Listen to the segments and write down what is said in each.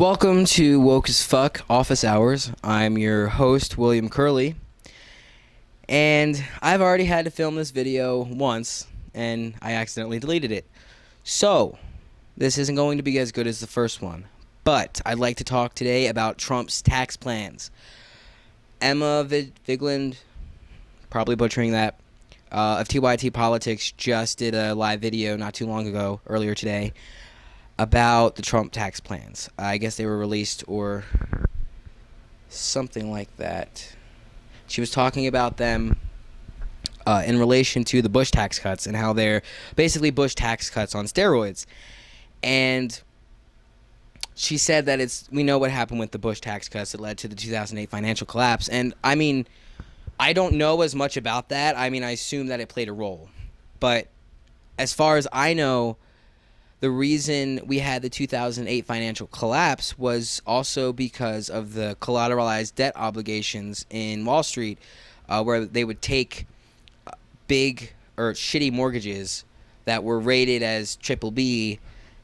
Welcome to Woke as Fuck Office Hours. I'm your host, William Curley. And I've already had to film this video once, and I accidentally deleted it. So, this isn't going to be as good as the first one. But I'd like to talk today about Trump's tax plans. Emma Vigeland, probably butchering that, of TYT Politics just did a live video not too long ago, earlier today, about the Trump tax plans. I guess they were released or something like that. She was talking about them in relation to the Bush tax cuts and how they're basically Bush tax cuts on steroids. And she said that we know what happened with the Bush tax cuts that led to the 2008 financial collapse. And I mean, I don't know as much about that. I mean, I assume that it played a role. But as far as I know, the reason we had the 2008 financial collapse was also because of the collateralized debt obligations in Wall Street, where they would take big or shitty mortgages that were rated as triple B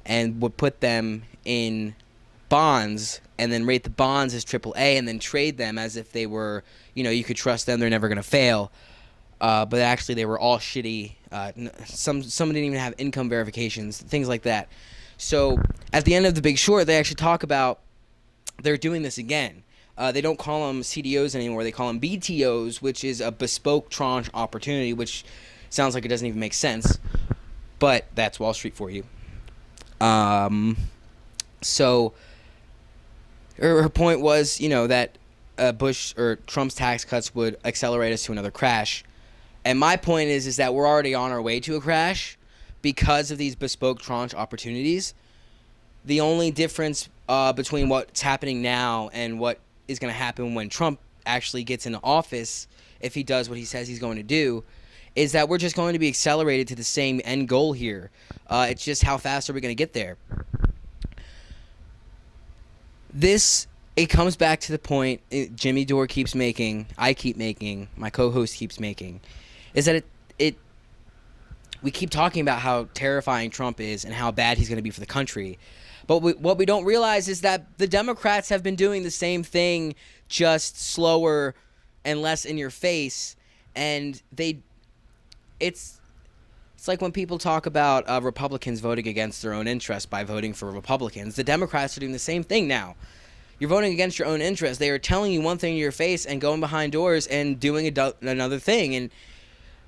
and would put them in bonds and then rate the bonds as triple A and then trade them as if they were, you could trust them, they're never going to fail. But actually they were all shitty. Some didn't even have income verifications, things like that. So at the end of The Big Short, they actually talk about they're doing this again. They don't call them CDOs anymore. They call them BTOs, which is a bespoke tranche opportunity, which sounds like it doesn't even make sense. But that's Wall Street for you. So her point was, that Bush or Trump's tax cuts would accelerate us to another crash. And my point is that we're already on our way to a crash because of these bespoke tranche opportunities. The only difference between what's happening now and what is going to happen when Trump actually gets into office, if he does what he says he's going to do, is that we're just going to be accelerated to the same end goal here. It's just how fast are we going to get there? It comes back to the point Jimmy Dore keeps making, I keep making, my co-host keeps making, is that we keep talking about how terrifying Trump is and how bad he's going to be for the country. But what we don't realize is that the Democrats have been doing the same thing, just slower and less in your face. And it's like when people talk about Republicans voting against their own interests by voting for Republicans. The Democrats are doing the same thing now. You're voting against your own interests. They are telling you one thing to your face and going behind doors and doing another thing. And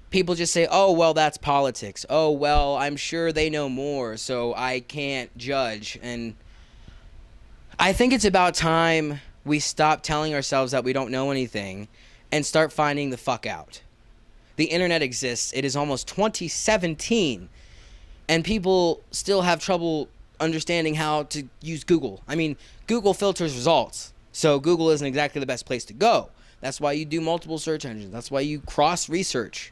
people just say, oh, well, that's politics. Oh, well, I'm sure they know more, so I can't judge. And I think it's about time we stop telling ourselves that we don't know anything and start finding the fuck out. The internet exists. It is almost 2017, and people still have trouble understanding how to use Google. I mean, Google filters results, so Google isn't exactly the best place to go. That's why you do multiple search engines. That's why you cross-research.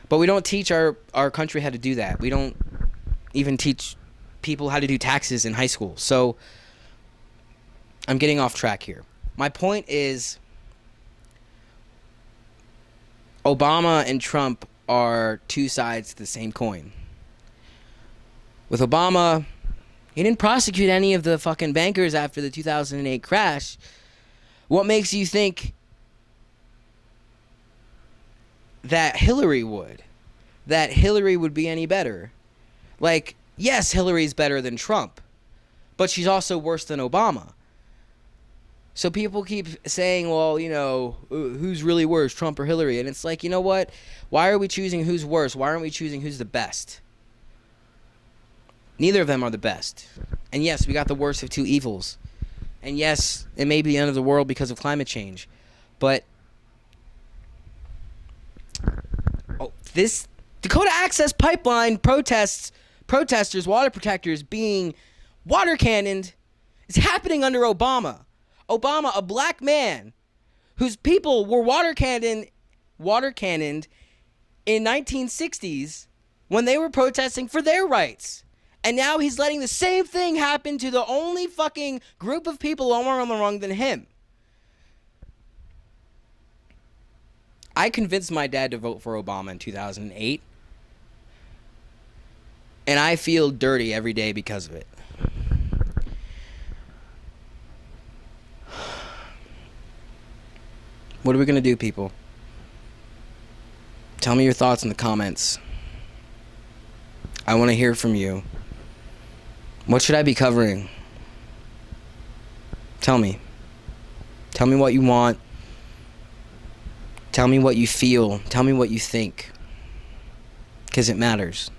But we don't teach our country how to do that. We don't even teach people how to do taxes in high school. So I'm getting off track here. My point is Obama and Trump are two sides to the same coin. With Obama, he didn't prosecute any of the fucking bankers after the 2008 crash. What makes you think that Hillary would be any better? Like, yes, Hillary's better than Trump, but she's also worse than Obama. So people keep saying, well, who's really worse, Trump or Hillary? And it's like, you know what? Why are we choosing who's worse? Why aren't we choosing who's the best? Neither of them are the best. And yes, we got the worst of two evils. And yes, it may be the end of the world because of climate change. But this Dakota Access Pipeline protesters, water protectors being water cannoned is happening under Obama. Obama, a black man whose people were water cannoned in 1960s when they were protesting for their rights. And now he's letting the same thing happen to the only fucking group of people more on the wrong than him. I convinced my dad to vote for Obama in 2008. And I feel dirty every day because of it. What are we going to do, people? Tell me your thoughts in the comments. I want to hear from you. What should I be covering? Tell me. Tell me what you want. Tell me what you feel. Tell me what you think. Because it matters.